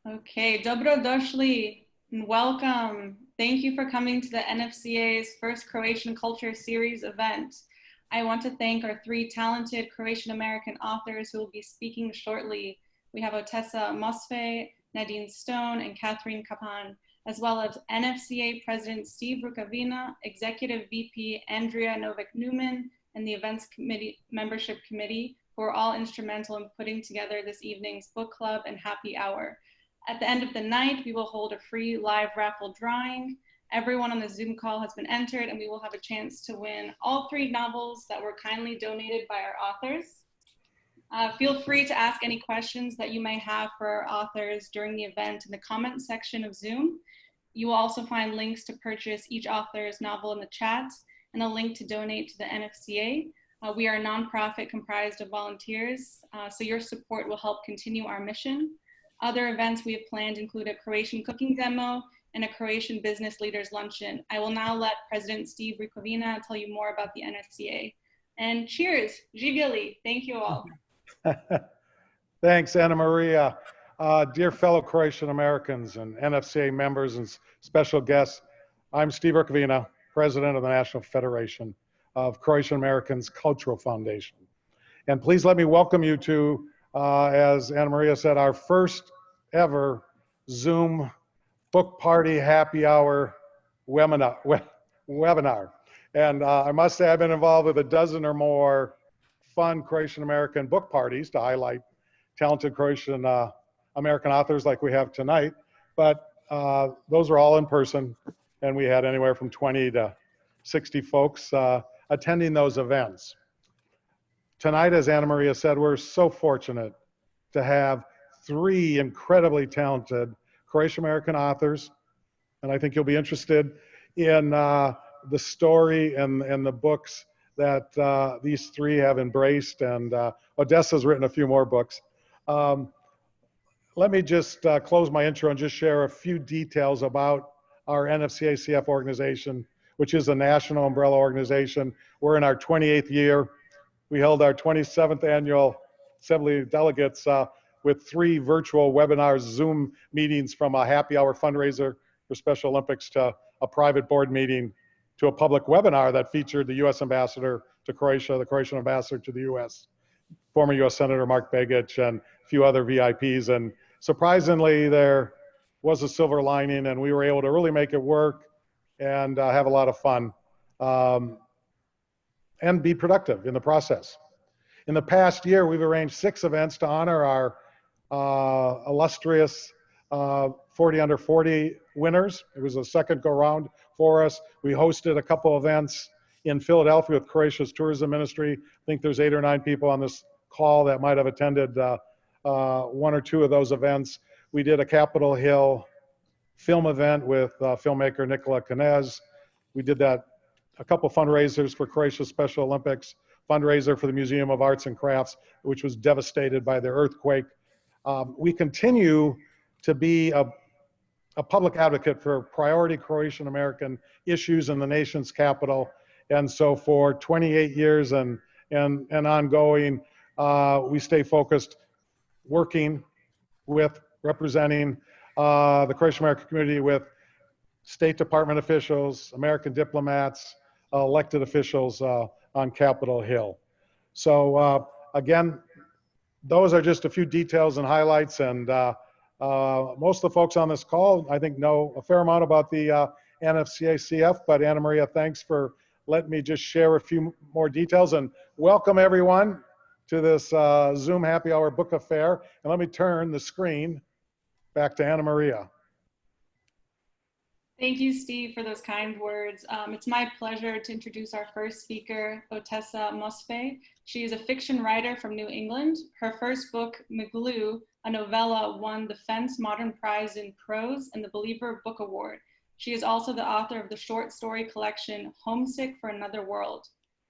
Okay, dobro došli and welcome. Thank you for coming to the NFCA's first Croatian Culture Series event. I want to thank our three talented Croatian American authors who will be speaking shortly. We have Otessa Mosfe, Nadine Stone, and Catherine Kapan, as well as NFCA President Steve Rukavina, Executive VP Andrea Novak-Newman, and the Events Committee Membership Committee, who are all instrumental in putting together this evening's book club and happy hour. At the end of the night, we will hold a free live raffle drawing. Everyone on the Zoom call has been entered, and we will have a chance to win all three novels that were kindly donated by our authors. Feel free to ask any questions that you may have for our authors during the event in the comment section of Zoom. You will also find links to purchase each author's novel in the chat and a link to donate to the NFCA. We are a nonprofit comprised of volunteers, so your support will help continue our mission. Other events we have planned include a Croatian cooking demo and a Croatian business leaders luncheon. I will now let President Steve Rukavina tell you more about the NFCA. And cheers, živjeli, thank you all. Thanks, Anna Maria. Dear fellow Croatian Americans and NFCA members and special guests, I'm Steve Rukavina, President of the National Federation of Croatian Americans Cultural Foundation. And please let me welcome you to, as Anna Maria said, our first ever Zoom book party happy hour webinar. And I must say I've been involved with a dozen or more fun Croatian American book parties to highlight talented Croatian American authors like we have tonight. But those are all in person, and we had anywhere from 20 to 60 folks attending those events. Tonight, as Anna Maria said, we're so fortunate to have three incredibly talented Croatian American authors, and I think you'll be interested in the story and the books that these three have embraced, and Odessa's written a few more books. Let me just close my intro and just share a few details about our NFCA-CF organization, which is a national umbrella organization. We're in our 28th year. We held our 27th annual Assembly of Delegates with 3 virtual webinars, Zoom meetings, from a happy hour fundraiser for Special Olympics to a private board meeting to a public webinar that featured the U.S. Ambassador to Croatia, the Croatian Ambassador to the U.S., former U.S. Senator Mark Begich, and a few other VIPs. And surprisingly, there was a silver lining, and we were able to really make it work and have a lot of fun. And be productive in the process. In the past year, we've arranged 6 events to honor our illustrious 40 under 40 winners. It was a second go round for us. We hosted a couple events in Philadelphia with Croatia's tourism ministry. I think there's 8 or 9 people on this call that might have attended 1 or 2 of those events. We did a Capitol Hill film event with filmmaker Nikola Knez. We did that. A couple fundraisers for Croatia's Special Olympics, fundraiser for the Museum of Arts and Crafts, which was devastated by the earthquake. We continue to be a public advocate for priority Croatian American issues in the nation's capital. And so for 28 years and ongoing, we stay focused, working with, representing the Croatian American community with State Department officials, American diplomats, elected officials on Capitol Hill. So again, those are just a few details and highlights, and most of the folks on this call, I think, know a fair amount about the NFCA-CF, but Anna Maria, thanks for letting me just share a few more details, and welcome everyone to this Zoom Happy Hour Book Affair. And let me turn the screen back to Anna Maria. Thank you, Steve, for those kind words. It's my pleasure to introduce our first speaker, Otessa Mosfe. She is a fiction writer from New England. Her first book, Miglu, a novella, won the Fence Modern Prize in Prose and the Believer Book Award. She is also the author of the short story collection, Homesick for Another World.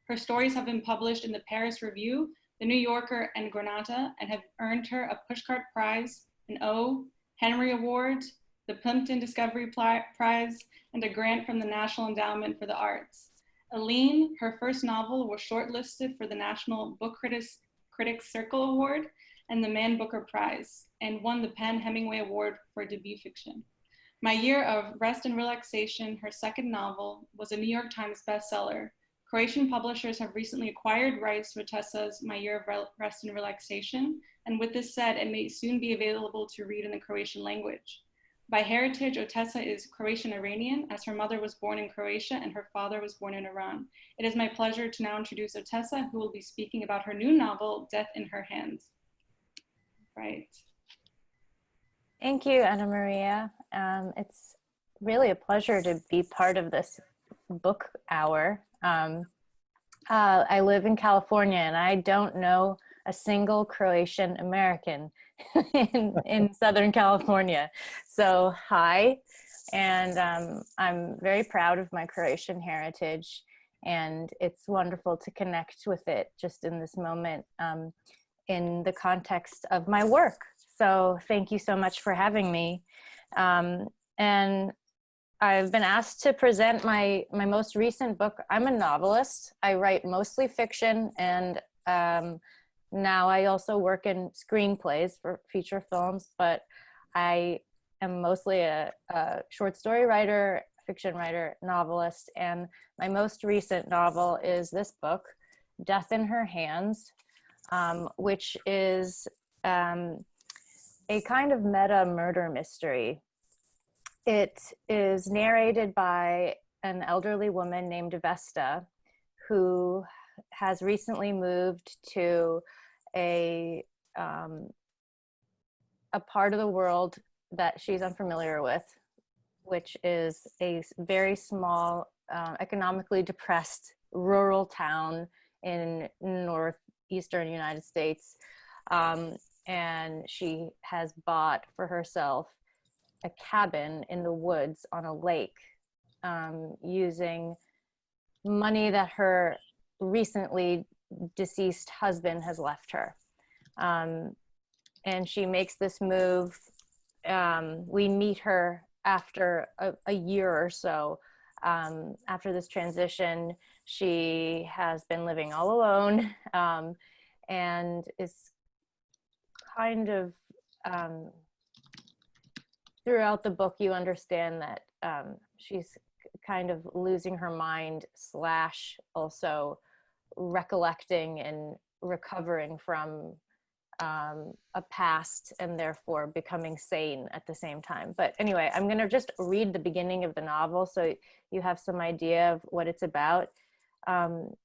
Her stories have been published in the Paris Review, the New Yorker, and Granada, and have earned her a Pushcart Prize, an O, Henry Award, the Plimpton Discovery Prize, and a grant from the National Endowment for the Arts. Aline, her first novel, was shortlisted for the National Book Critics Circle Award, and the Man Booker Prize, and won the PEN Hemingway Award for debut fiction. My Year of Rest and Relaxation, her second novel, was a New York Times bestseller. Croatian publishers have recently acquired rights to Otesa's My Year of Rest and Relaxation, and with this said, it may soon be available to read in the Croatian language. By heritage, Otesa is Croatian-Iranian, as her mother was born in Croatia and her father was born in Iran. It is my pleasure to now introduce Otesa, who will be speaking about her new novel, Death in Her Hands. Right. Thank you, Anna Maria. It's really a pleasure to be part of this book hour. I live in California and I don't know a single Croatian American in Southern California. So hi, and I'm very proud of my Croatian heritage, and it's wonderful to connect with it just in this moment in the context of my work. So thank you so much for having me. And I've been asked to present my most recent book. I'm a novelist. I write mostly fiction, and now I also work in screenplays for feature films, but I am mostly a short story writer, fiction writer, novelist, and my most recent novel is this book, Death in Her Hands, which is a kind of meta murder mystery. It is narrated by an elderly woman named Vesta, who has recently moved to a part of the world that she's unfamiliar with, which is a very small, economically depressed rural town in northeastern United States. And she has bought for herself a cabin in the woods on a lake, using money that her recently deceased husband has left her. And she makes this move. We meet her after a year or so. After this transition, she has been living all alone, and is kind of, throughout the book, you understand that she's kind of losing her mind / also recollecting and recovering from a past, and therefore becoming sane at the same time. But anyway, I'm going to just read the beginning of the novel so you have some idea of what it's about. I'll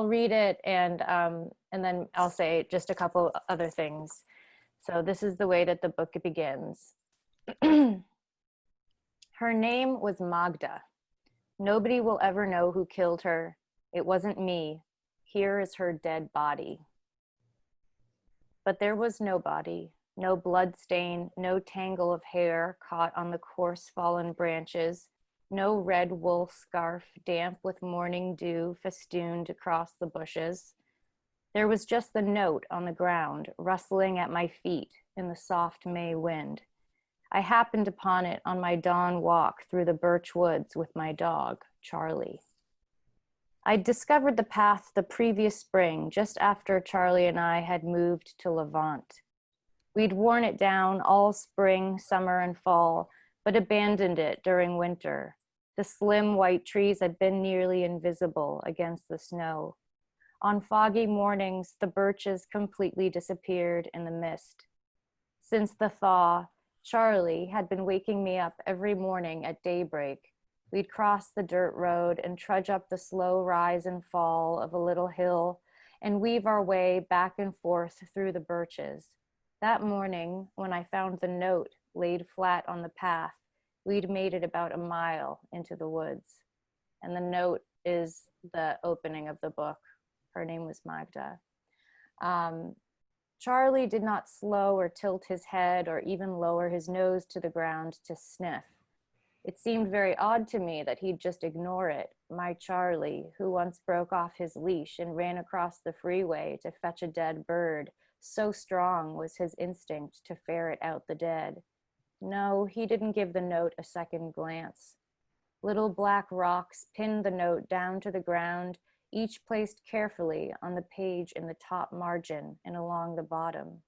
read it, and then I'll say just a couple other things. So this is the way that the book begins. Her name was Magda. Nobody will ever know who killed her. It wasn't me. Here is her dead body. But there was no body, no blood stain, no tangle of hair caught on the coarse fallen branches, no red wool scarf damp with morning dew festooned across the bushes. There was just the note on the ground, rustling at my feet in the soft May wind. I happened upon it on my dawn walk through the birch woods with my dog, Charlie. I'd discovered the path the previous spring, just after Charlie and I had moved to Levant. We'd worn it down all spring, summer, and fall, but abandoned it during winter. The slim white trees had been nearly invisible against the snow. On foggy mornings, the birches completely disappeared in the mist. Since the thaw, Charlie had been waking me up every morning at daybreak. We'd cross the dirt road and trudge up the slow rise and fall of a little hill and weave our way back and forth through the birches. That morning, when I found the note laid flat on the path, we'd made it about a mile into the woods. And the note is the opening of the book. Her name was Magda. Charlie did not slow or tilt his head or even lower his nose to the ground to sniff. It seemed very odd to me that he'd just ignore it, my Charlie, who once broke off his leash and ran across the freeway to fetch a dead bird. So strong was his instinct to ferret out the dead. No, he didn't give the note a second glance. Little black rocks pinned the note down to the ground, each placed carefully on the page in the top margin and along the bottom.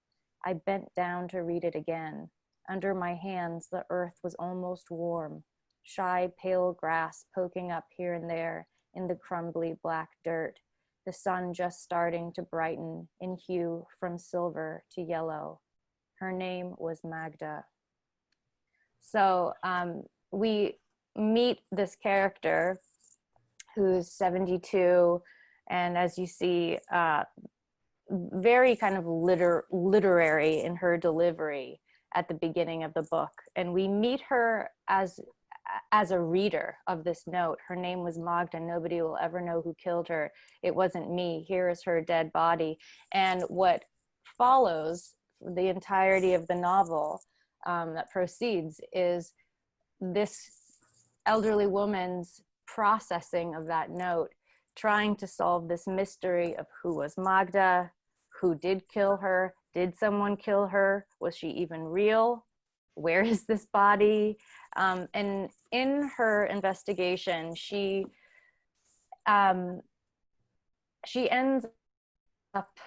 I bent down to read it again. Under my hands, the earth was almost warm, shy pale grass poking up here and there in the crumbly black dirt, the sun just starting to brighten in hue from silver to yellow. Her name was Magda. So we meet this character who's 72, and as you see, very kind of literary in her delivery at the beginning of the book. And we meet her as a reader of this note. Her name was Magda. Nobody will ever know who killed her. It wasn't me. Here is her dead body. And what follows the entirety of the novel that proceeds is this elderly woman's processing of that note, trying to solve this mystery of who was Magda, who did kill her, did someone kill her, was she even real, where is this body? And in her investigation, she ends up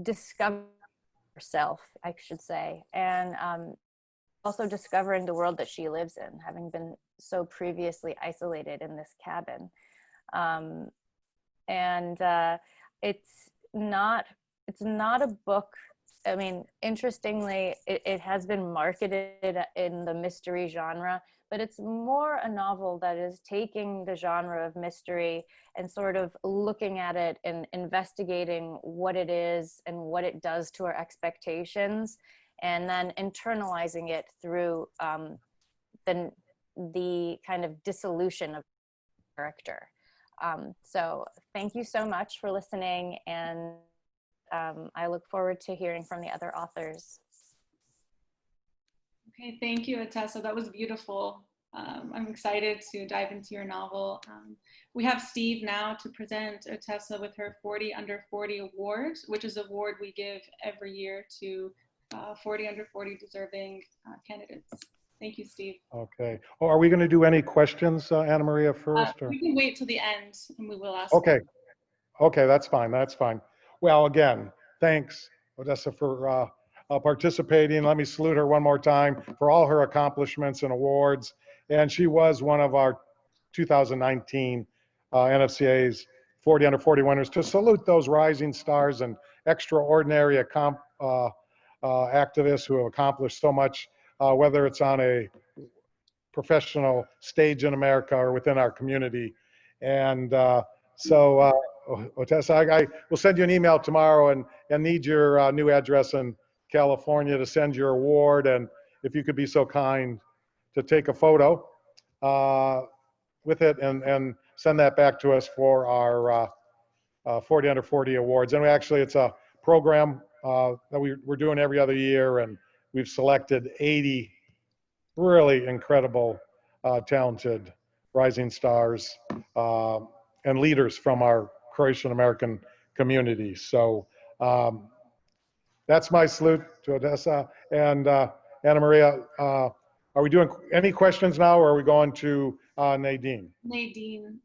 discovering herself, I should say, and also discovering the world that she lives in, having been so previously isolated in this cabin. It's not a book. I mean, interestingly, it has been marketed in the mystery genre, but it's more a novel that is taking the genre of mystery and sort of looking at it and investigating what it is and what it does to our expectations, and then internalizing it through the kind of dissolution of character. So thank you so much for listening, and I look forward to hearing from the other authors. Okay, thank you, Atessa. That was beautiful. I'm excited to dive into your novel. We have Steve now to present Atessa with her 40 Under 40 Award, which is an award we give every year to 40 Under 40 deserving candidates. Thank you, Steve. Okay. Oh, are we going to do any questions, Anna Maria, first? Or? We can wait till the end and we will ask. Okay. Okay, that's fine. That's fine. Well, again, thanks, Odessa, for participating. Let me salute her one more time for all her accomplishments and awards. And she was one of our 2019 NFCA's 40 Under 40 winners. To salute those rising stars and extraordinary activists who have accomplished so much, whether it's on a professional stage in America or within our community. And Otessa, I will send you an email tomorrow and need your new address in California to send your award. And if you could be so kind to take a photo with it and send that back to us for our 40 Under 40 awards. And it's a program that we're doing every other year, and we've selected 80 really incredible, talented rising stars and leaders from our Croatian American community. So that's my salute to Odessa. And Anna Maria, are we doing any questions now, or are we going to Nadine? Nadine,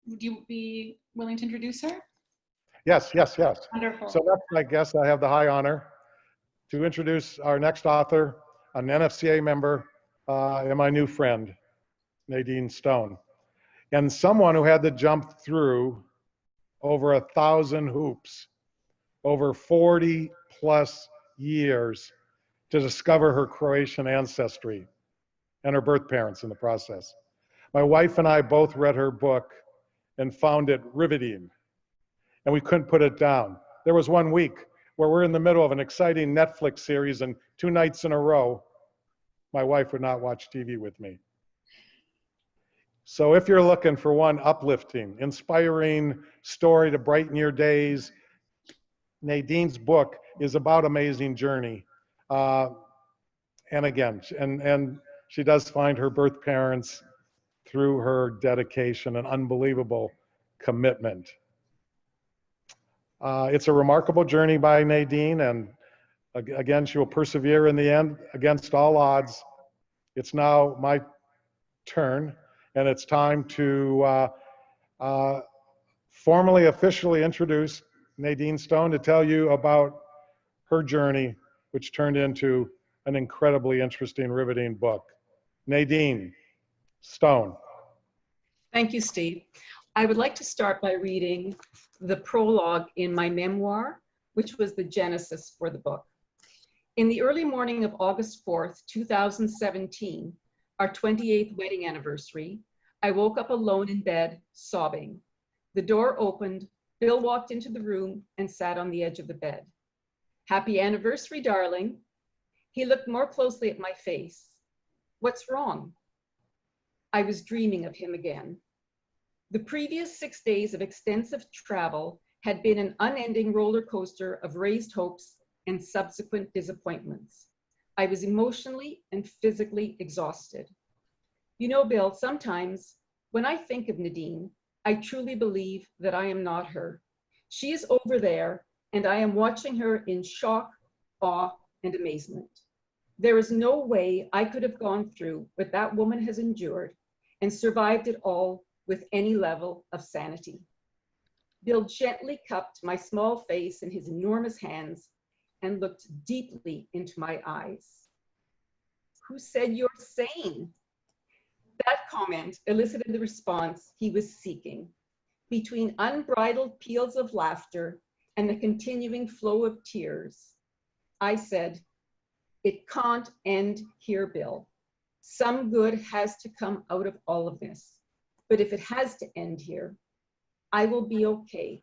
would you be willing to introduce her? Yes, yes, yes. Wonderful. So that's my guest. I have the high honor to introduce our next author, an NFCA member, and my new friend, Nadine Stone. And someone who had to jump through over 1,000 hoops, over 40 plus years to discover her Croatian ancestry and her birth parents in the process. My wife and I both read her book and found it riveting, and we couldn't put it down. There was one week where we're in the middle of an exciting Netflix series, and 2 nights in a row, my wife would not watch TV with me. So if you're looking for one uplifting, inspiring story to brighten your days, Nadine's book is about amazing journey. And again, and she does find her birth parents through her dedication and unbelievable commitment. It's a remarkable journey by Nadine, and again, she will persevere in the end against all odds. It's now my turn, and it's time to formally, officially introduce Nadine Stone to tell you about her journey, which turned into an incredibly interesting, riveting book. Nadine Stone. Thank you, Steve. I would like to start by reading the prologue in my memoir, which was the genesis for the book. In the early morning of August 4th, 2017, our 28th wedding anniversary, I woke up alone in bed, sobbing. The door opened, Bill walked into the room and sat on the edge of the bed. Happy anniversary, darling. He looked more closely at my face. What's wrong? I was dreaming of him again. The previous 6 days of extensive travel had been an unending roller coaster of raised hopes and subsequent disappointments. I was emotionally and physically exhausted. You know, Bill, sometimes when I think of Nadine, I truly believe that I am not her. She is over there, and I am watching her in shock, awe, and amazement. There is no way I could have gone through what that woman has endured and survived it all with any level of sanity. Bill gently cupped my small face in his enormous hands and looked deeply into my eyes. Who said you're sane? That comment elicited the response he was seeking. Between unbridled peals of laughter and the continuing flow of tears, I said, it can't end here, Bill. Some good has to come out of all of this. But if it has to end here, I will be okay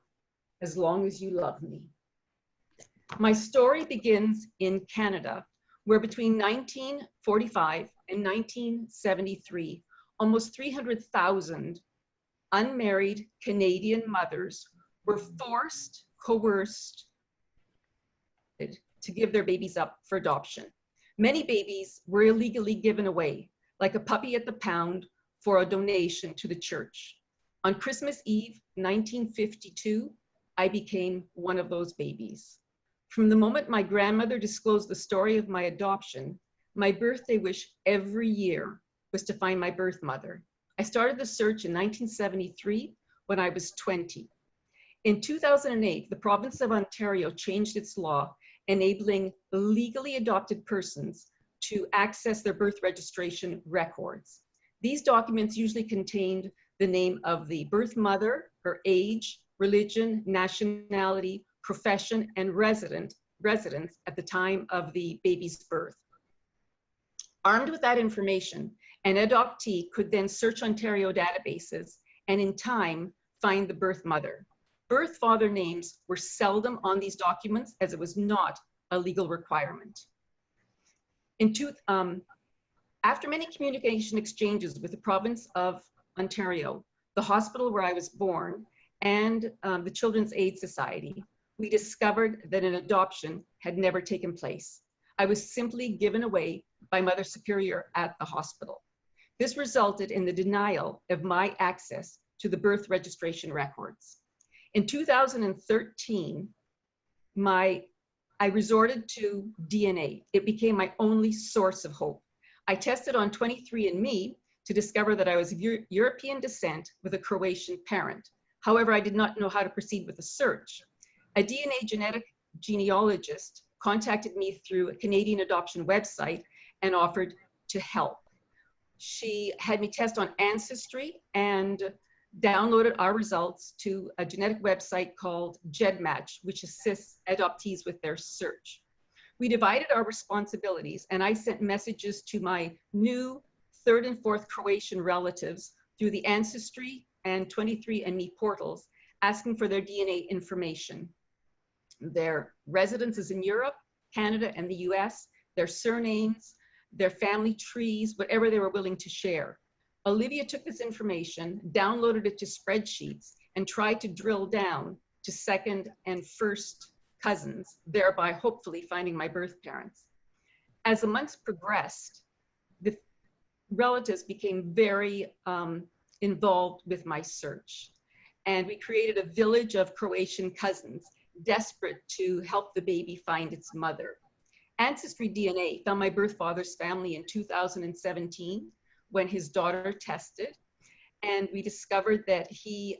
as long as you love me. My story begins in Canada, where between 1945 and 1973, almost 300,000 unmarried Canadian mothers were forced, coerced to give their babies up for adoption. Many babies were illegally given away, like a puppy at the pound, for a donation to the church. On Christmas Eve, 1952, I became one of those babies. From the moment my grandmother disclosed the story of my adoption, my birthday wish every year was to find my birth mother. I started the search in 1973 when I was 20. In 2008, the province of Ontario changed its law, enabling legally adopted persons to access their birth registration records. These documents usually contained the name of the birth mother, her age, religion, nationality, profession, and residence at the time of the baby's birth. Armed with that information, an adoptee could then search Ontario databases and in time find the birth mother. Birth father names were seldom on these documents as it was not a legal requirement. After many communication exchanges with the province of Ontario, the hospital where I was born, and the Children's Aid Society, we discovered that an adoption had never taken place. I was simply given away by Mother Superior at the hospital. This resulted in the denial of my access to the birth registration records. In 2013, I resorted to DNA. It became my only source of hope. I tested on 23andMe to discover that I was of European descent with a Croatian parent. However, I did not know how to proceed with the search. A DNA genetic genealogist contacted me through a Canadian adoption website and offered to help. She had me test on Ancestry and downloaded our results to a genetic website called GEDmatch, which assists adoptees with their search. We divided our responsibilities, and I sent messages to my new 3rd and 4th Croatian relatives through the Ancestry and 23andMe portals, asking for their DNA information, their residences in Europe, Canada, and the US, their surnames, their family trees, whatever they were willing to share. Olivia took this information, downloaded it to spreadsheets, and tried to drill down to 2nd and 1st cousins, thereby hopefully finding my birth parents. As the months progressed, the relatives became very involved with my search. And we created a village of Croatian cousins, desperate to help the baby find its mother. Ancestry DNA found my birth father's family in 2017 when his daughter tested. And we discovered that he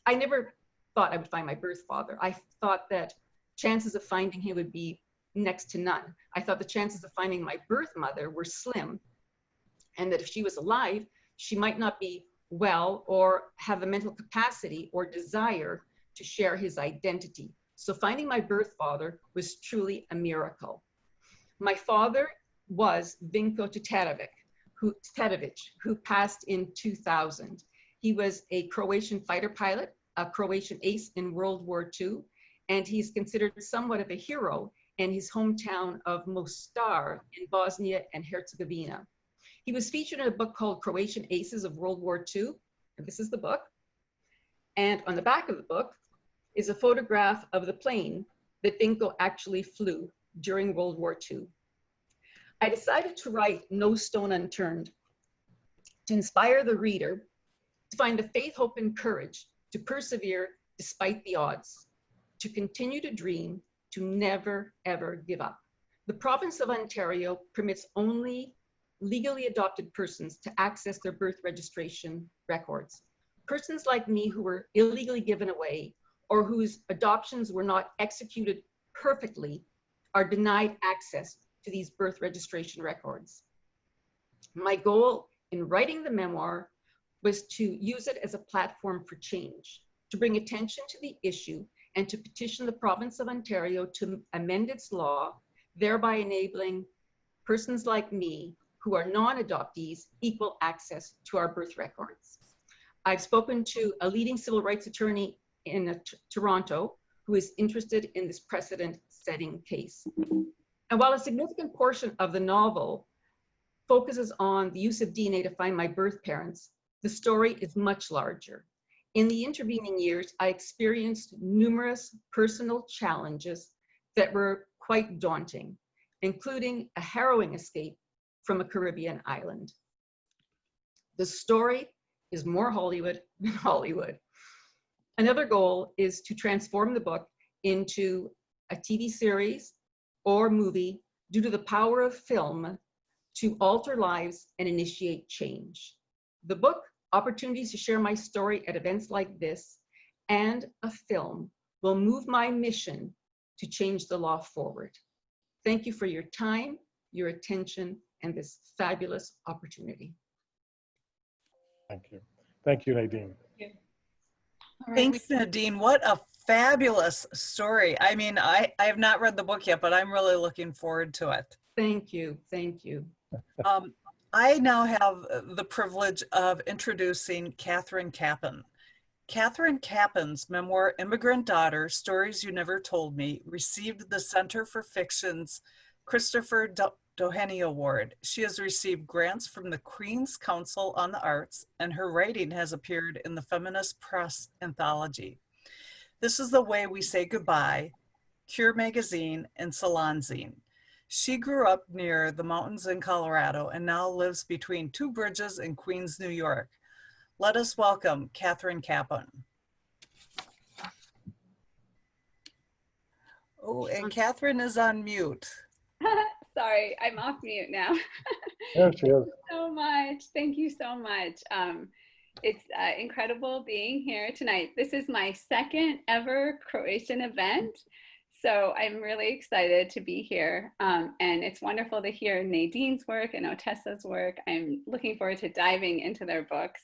I never thought I would find my birth father. I thought that chances of finding him would be next to none. I thought the chances of finding my birth mother were slim, and that if she was alive, she might not be well or have the mental capacity or desire to share his identity. So finding my birth father was truly a miracle. My father was Vinko Titerovic, who passed in 2000. He was a Croatian fighter pilot, a Croatian ace in World War II, and he's considered somewhat of a hero in his hometown of Mostar in Bosnia and Herzegovina. He was featured in a book called Croatian Aces of World War II, and this is the book. And on the back of the book is a photograph of the plane that Vinko actually flew during World War II. I decided to write No Stone Unturned to inspire the reader to find the faith, hope, and courage to persevere despite the odds, to continue to dream, to never, ever give up. The province of Ontario permits only legally adopted persons to access their birth registration records. Persons like me who were illegally given away or whose adoptions were not executed perfectly are denied access to these birth registration records. My goal in writing the memoir was to use it as a platform for change, to bring attention to the issue and to petition the province of Ontario to amend its law, thereby enabling persons like me who are non-adoptees equal access to our birth records. I've spoken to a leading civil rights attorney in Toronto who is interested in this precedent-setting case. And while a significant portion of the novel focuses on the use of DNA to find my birth parents, the story is much larger. In the intervening years, I experienced numerous personal challenges that were quite daunting, including a harrowing escape from a Caribbean island. The story is more Hollywood than Hollywood. Another goal is to transform the book into a TV series or movie due to the power of film to alter lives and initiate change. The book, opportunities to share my story at events like this, and a film will move my mission to change the law forward. Thank you for your time, your attention, and this fabulous opportunity. Thank you. Thank you, Nadine. All right, Thanks, Nadine. What a fabulous story. I mean, I have not read the book yet, but I'm really looking forward to it. Thank you, thank you. I now have the privilege of introducing Catherine Kappen. Catherine Kappen's memoir, Immigrant Daughter, Stories You Never Told Me, received the Center for Fiction's Christopher Doheny Award. She has received grants from the Queen's Council on the Arts, and her writing has appeared in the Feminist Press anthology. This is the Way We Say Goodbye, Cure Magazine, and Salonzine. She grew up near the mountains in Colorado and now lives between two bridges in Queens, New York. Let us welcome Catherine Kappen. Oh, and Catherine is on mute. Sorry, I'm off mute now. There she is. So much. Thank you so much. It's incredible being here tonight. This is my second ever Croatian event. So I'm really excited to be here. And it's wonderful to hear Nadine's work and Otessa's work. I'm looking forward to diving into their books.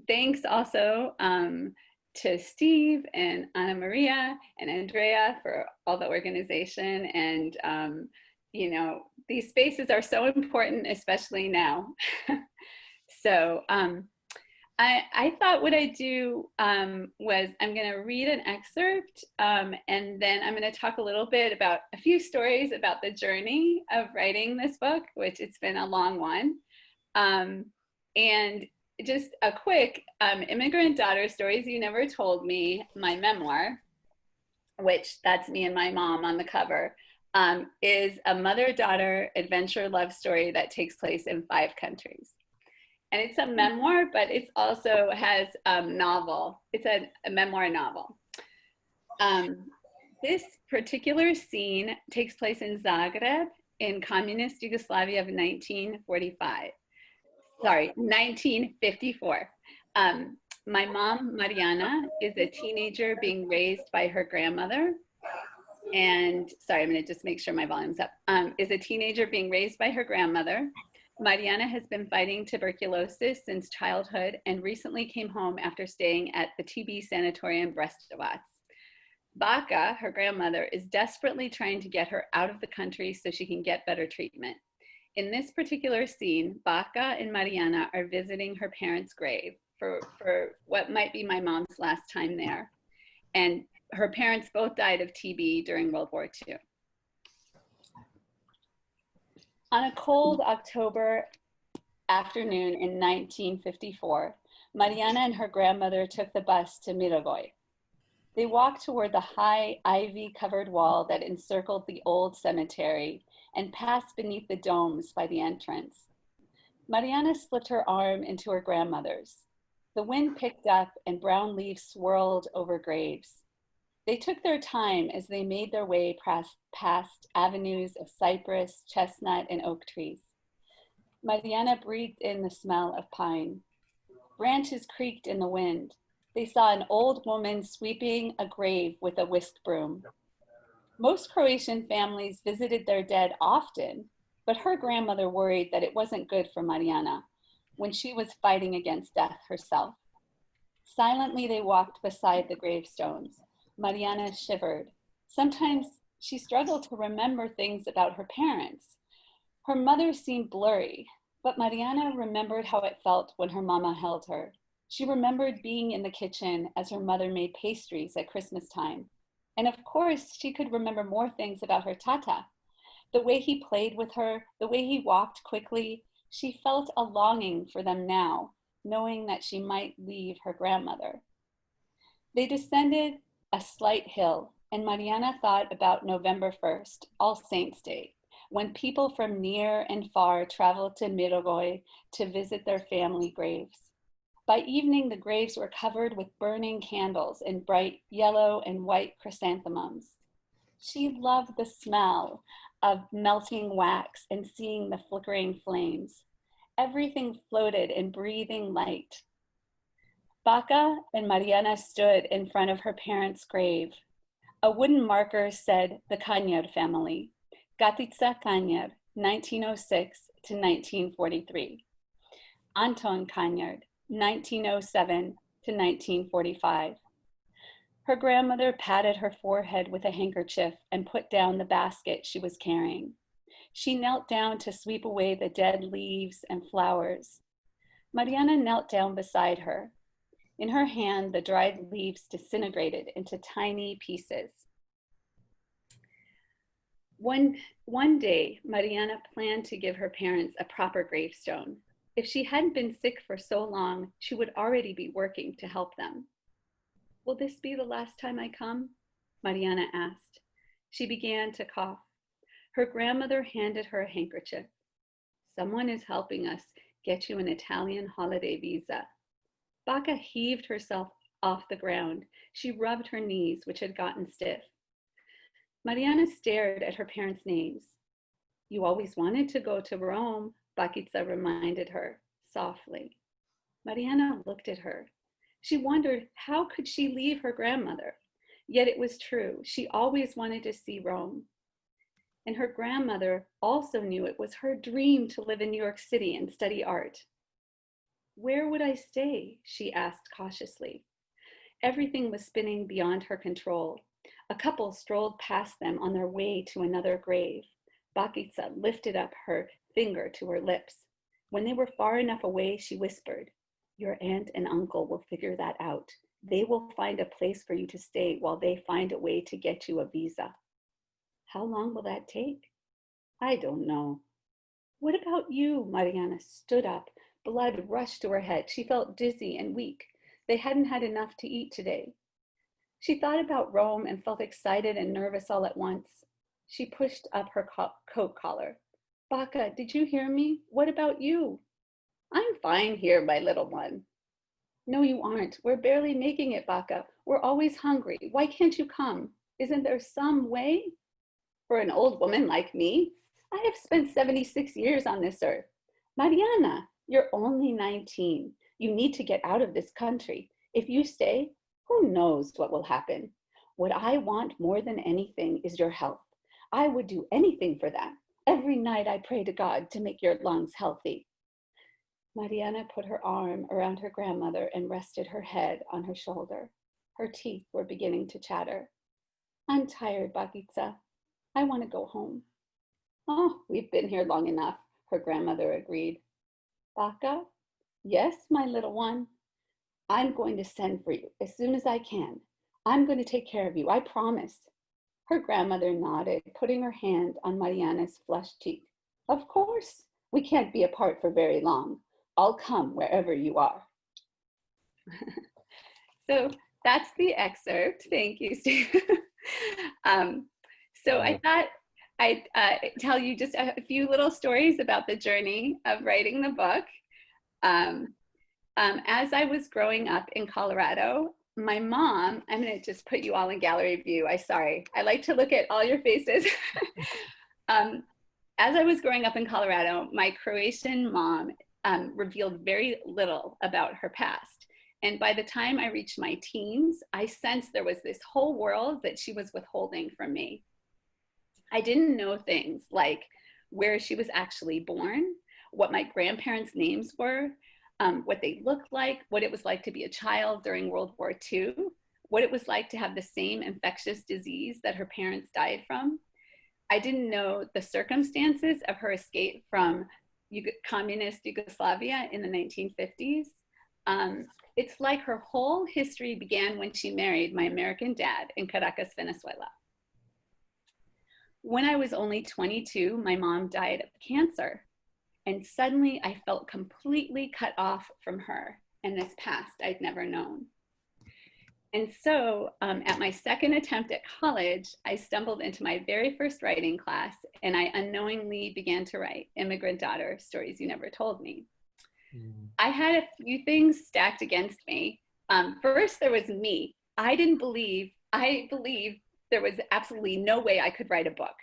Thanks also to Steve and Anna Maria and Andrea for all the organization. And, you know, these spaces are so important, especially now. So I thought what I'd do was I'm going to read an excerpt and then I'm going to talk a little bit about a few stories about the journey of writing this book, which it's been a long one. And just a quick Immigrant Daughter, Stories You Never Told Me, my memoir, which that's me and my mom on the cover, is a mother-daughter adventure love story that takes place in 5 countries. And it's a memoir, but it also has a novel. It's a memoir novel. This particular scene takes place in Zagreb in communist Yugoslavia of 1945. Sorry, 1954. My mom, Mariana, is a teenager being raised by her grandmother. And sorry, I'm going to just make sure my volume's up. Is a teenager being raised by her grandmother. Mariana has been fighting tuberculosis since childhood and recently came home after staying at the TB Sanatorium Brestovac. Baca, her grandmother, is desperately trying to get her out of the country so she can get better treatment. In this particular scene, Baca and Mariana are visiting her parents' grave for what might be my mom's last time there. And her parents both died of TB during World War II. On a cold October afternoon in 1954, Mariana and her grandmother took the bus to Miragoy. They walked toward the high ivy-covered wall that encircled the old cemetery and passed beneath the domes by the entrance. Mariana slipped her arm into her grandmother's. The wind picked up and brown leaves swirled over graves. They took their time as they made their way past avenues of cypress, chestnut, and oak trees. Mariana breathed in the smell of pine. Branches creaked in the wind. They saw an old woman sweeping a grave with a whisk broom. Most Croatian families visited their dead often, but her grandmother worried that it wasn't good for Mariana when she was fighting against death herself. Silently, they walked beside the gravestones. Mariana shivered. Sometimes she struggled to remember things about her parents. Her mother seemed blurry, but Mariana remembered how it felt when her mama held her. She remembered being in the kitchen as her mother made pastries at Christmas time. And of course, she could remember more things about her tata. The way he played with her, the way he walked quickly, she felt a longing for them now, knowing that she might leave her grandmother. They descended a slight hill, and Mariana thought about November 1st, All Saints' Day, when people from near and far traveled to Miragoy to visit their family graves. By evening, the graves were covered with burning candles and bright yellow and white chrysanthemums. She loved the smell of melting wax and seeing the flickering flames. Everything floated in breathing light. Baca and Mariana stood in front of her parents' grave. A wooden marker said the Cañar family, Gatica Cañar, 1906 to 1943. Anton Cañar, 1907 to 1945. Her grandmother patted her forehead with a handkerchief and put down the basket she was carrying. She knelt down to sweep away the dead leaves and flowers. Mariana knelt down beside her. In her hand, the dried leaves disintegrated into tiny pieces. One day, Mariana planned to give her parents a proper gravestone. If she hadn't been sick for so long, she would already be working to help them. Will this be the last time I come? Mariana asked. She began to cough. Her grandmother handed her a handkerchief. Someone is helping us get you an Italian holiday visa. Baca heaved herself off the ground. She rubbed her knees, which had gotten stiff. Mariana stared at her parents' names. You always wanted to go to Rome, Bakica reminded her softly. Mariana looked at her. She wondered how could she leave her grandmother? Yet it was true. She always wanted to see Rome. And her grandmother also knew it was her dream to live in New York City and study art. Where would I stay? She asked cautiously. Everything was spinning beyond her control. A couple strolled past them on their way to another grave. Bakica lifted up her finger to her lips. When they were far enough away, she whispered, Your aunt and uncle will figure that out. They will find a place for you to stay while they find a way to get you a visa. How long will that take? I don't know. What about you? Mariana stood up. Blood rushed to her head. She felt dizzy and weak. They hadn't had enough to eat today. She thought about Rome and felt excited and nervous all at once. She pushed up her coat collar. Baca, did you hear me? What about you? I'm fine here, my little one. No, you aren't. We're barely making it, Baca. We're always hungry. Why can't you come? Isn't there some way? For an old woman like me, I have spent 76 years on this earth. Mariana, you're only 19. You need to get out of this country. If you stay, who knows what will happen? What I want more than anything is your health. I would do anything for that. Every night I pray to God to make your lungs healthy. Mariana put her arm around her grandmother and rested her head on her shoulder. Her teeth were beginning to chatter. I'm tired, Bakitsa. I want to go home. Oh, we've been here long enough, her grandmother agreed. Baka? Yes, my little one. I'm going to send for you as soon as I can. I'm going to take care of you, I promise. Her grandmother nodded, putting her hand on Mariana's flushed cheek. Of course, we can't be apart for very long. I'll come wherever you are. So that's the excerpt. Thank you, Steve. So I thought I'd tell you just a few little stories about the journey of writing the book. As I was growing up in Colorado, my mom, I'm going to just put you all in gallery view. I like to look at all your faces. As I was growing up in Colorado, my Croatian mom revealed very little about her past. And by the time I reached my teens, I sensed there was this whole world that she was withholding from me. I didn't know things like where she was actually born, what my grandparents' names were, what they looked like, what it was like to be a child during World War II, what it was like to have the same infectious disease that her parents died from. I didn't know the circumstances of her escape from communist Yugoslavia in the 1950s. It's like her whole history began when she married my American dad in Caracas, Venezuela. When I was only 22, my mom died of cancer. And suddenly I felt completely cut off from her and this past I'd never known. And so at my second attempt at college, I stumbled into my very first writing class and I unknowingly began to write Immigrant Daughter, Stories You Never Told Me. I had a few things stacked against me. First, there was me. I believed there was absolutely no way I could write a book.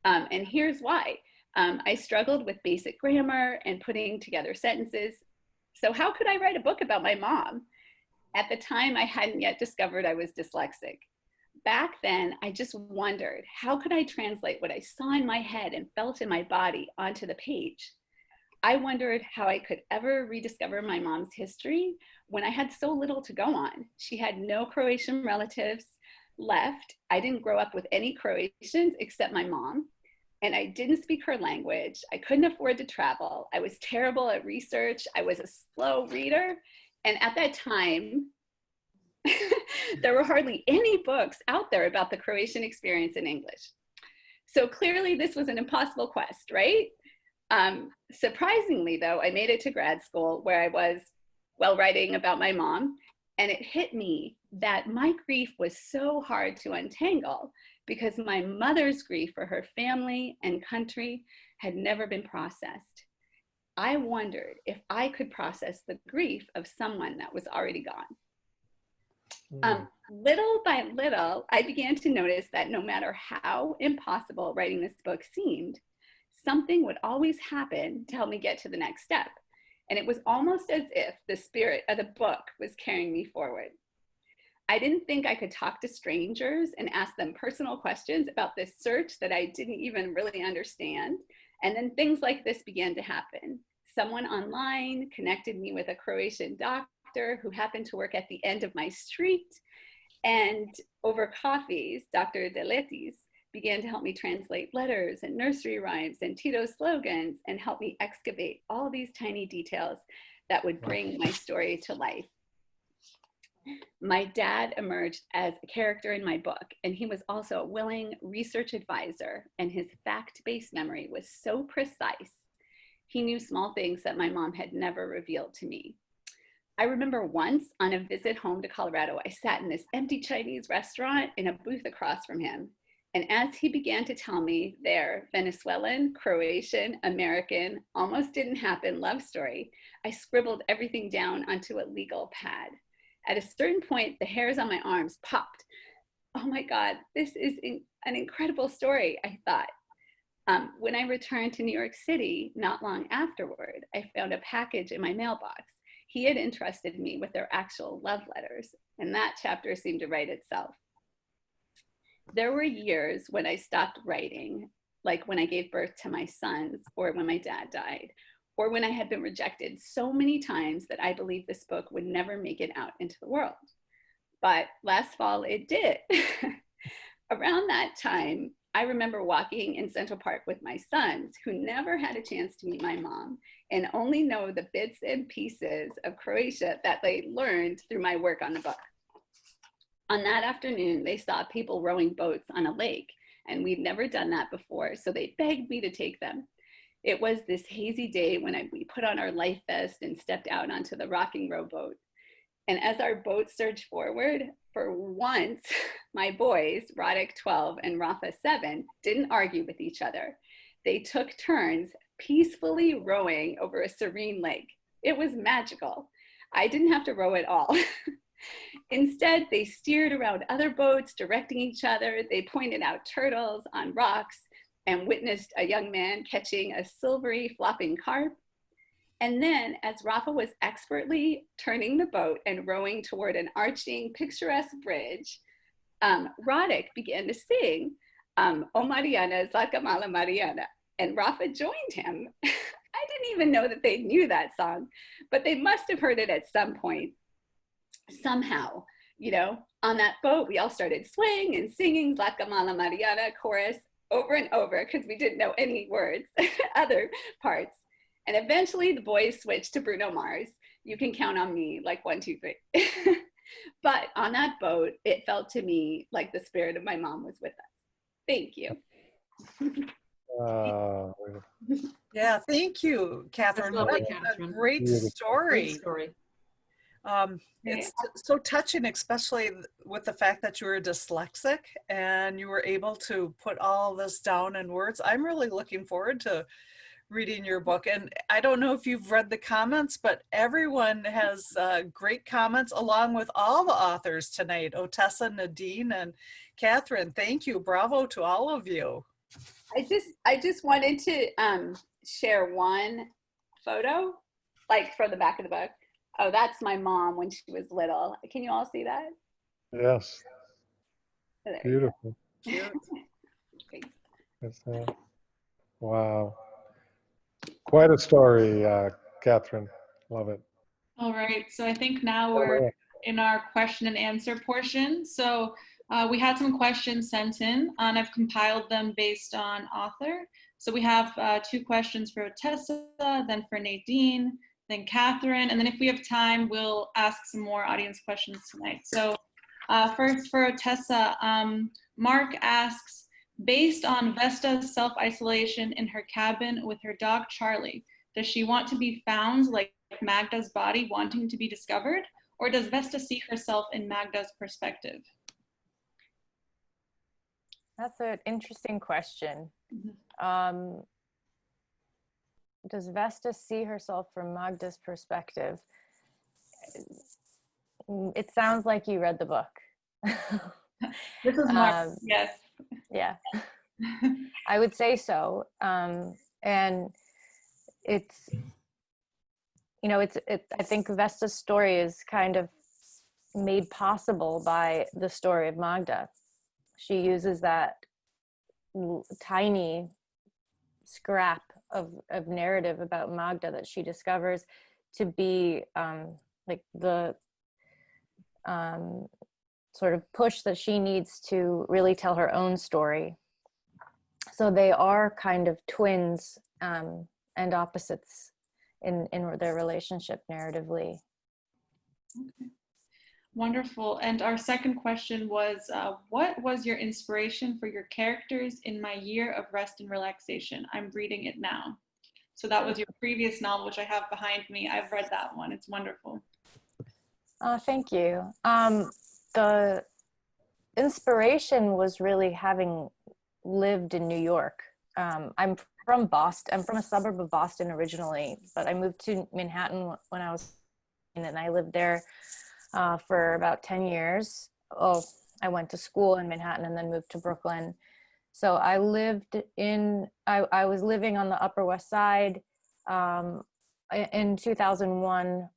And here's why. I struggled with basic grammar and putting together sentences. So how could I write a book about my mom? At the time, I hadn't yet discovered I was dyslexic. Back then, I just wondered, how could I translate what I saw in my head and felt in my body onto the page? I wondered how I could ever rediscover my mom's history when I had so little to go on. She had no Croatian relatives left. I didn't grow up with any Croatians except my mom. And I didn't speak her language. I couldn't afford to travel. I was terrible at research. I was a slow reader. And at that time, there were hardly any books out there about the Croatian experience in English. So clearly this was an impossible quest, right? Surprisingly though, I made it to grad school where I was, writing about my mom. And it hit me that my grief was so hard to untangle because my mother's grief for her family and country had never been processed. I wondered if I could process the grief of someone that was already gone. Little by little, I began to notice that no matter how impossible writing this book seemed, something would always happen to help me get to the next step. And it was almost as if the spirit of the book was carrying me forward. I didn't think I could talk to strangers and ask them personal questions about this search that I didn't even really understand. And then things like this began to happen. Someone online connected me with a Croatian doctor who happened to work at the end of my street. And over coffees, Dr. Deletis began to help me translate letters and nursery rhymes and Tito slogans and help me excavate all these tiny details that would bring my story to life. My dad emerged as a character in my book, and he was also a willing research advisor, and his fact-based memory was so precise. He knew small things that my mom had never revealed to me. I remember once on a visit home to Colorado, I sat in this empty Chinese restaurant in a booth across from him. And as he began to tell me their Venezuelan, Croatian, American, almost didn't happen love story, I scribbled everything down onto a legal pad. At a certain point, the hairs on my arms popped. Oh my God, this is an incredible story, I thought. When I returned to New York City, not long afterward, I found a package in my mailbox. he had entrusted me with their actual love letters, and that chapter seemed to write itself. There were years when I stopped writing, like when I gave birth to my sons, or when my dad died, or when I had been rejected so many times that I believed this book would never make it out into the world. But last fall it did. Around that time, I remember walking in Central Park with my sons, who never had a chance to meet my mom and only know the bits and pieces of Croatia that they learned through my work on the book. On that afternoon, they saw people rowing boats on a lake, and we'd never done that before, so they begged me to take them. It was this hazy day when we put on our life vest and stepped out onto the rocking rowboat. And as our boat surged forward, for once, my boys, Roddick 12 and Rafa 7, didn't argue with each other. They took turns peacefully rowing over a serene lake. It was magical. I didn't have to row at all. Instead, they steered around other boats, directing each other. They pointed out turtles on rocks and witnessed a young man catching a silvery flopping carp. And then, as Rafa was expertly turning the boat and rowing toward an arching, picturesque bridge, Roddick began to sing, O Mariana, Zlatka Mala Mariana, and Rafa joined him. I didn't even know that they knew that song, but they must have heard it at some point. Somehow, you know, on that boat, we all started swaying and singing Zlatka Mala Mariana chorus over and over because we didn't know any words, other parts. And eventually the boys switched to Bruno Mars. You Can Count on Me, like 1, 2, 3. But on that boat, it felt to me like the spirit of my mom was with us. Thank you. Yeah, thank you, Catherine. That's lovely, What Catherine. a great Beautiful. story. Great story. It's so touching, especially with the fact that you were dyslexic and you were able to put all this down in words. I'm really looking forward to reading your book. And I don't know if you've read the comments, but everyone has great comments along with all the authors tonight. Otessa, Nadine, and Catherine, thank you. Bravo to all of you. I just wanted to share one photo, like from the back of the book. Oh, that's my mom when she was little. Can you all see that? Yes, There you go. beautiful. Thanks. That's, wow. Quite a story, Catherine. Love it. All right, so I think now we're in our question and answer portion. So we had some questions sent in, and I've compiled them based on author. So we have 2 questions for Tessa, then for Nadine, then Catherine, and then if we have time, we'll ask some more audience questions tonight. So first for Tessa, Mark asks, based on Vesta's self-isolation in her cabin with her dog Charlie, does she want to be found like Magda's body wanting to be discovered? Or does Vesta see herself in Magda's perspective? That's an interesting question. Does Vesta see herself from Magda's perspective? It sounds like you read the book. This is Mark, yes. Yeah, I would say so. And it's, you know, I think Vesta's story is kind of made possible by the story of Magda. She uses that tiny scrap of narrative about Magda that she discovers to be like the sort of push that she needs to really tell her own story. So they are kind of twins and opposites in their relationship narratively. Okay. Wonderful. And our second question was, what was your inspiration for your characters in My Year of Rest and Relaxation? I'm reading it now. So that was your previous novel, which I have behind me. I've read that one. It's wonderful. Thank you. The inspiration was really having lived in New York. I'm from Boston. I'm from a suburb of Boston originally, but I moved to Manhattan when I was, and I lived there for about 10 years. Oh, I went to school in Manhattan and then moved to Brooklyn. So I lived in, I was living on the Upper West Side. In 2001,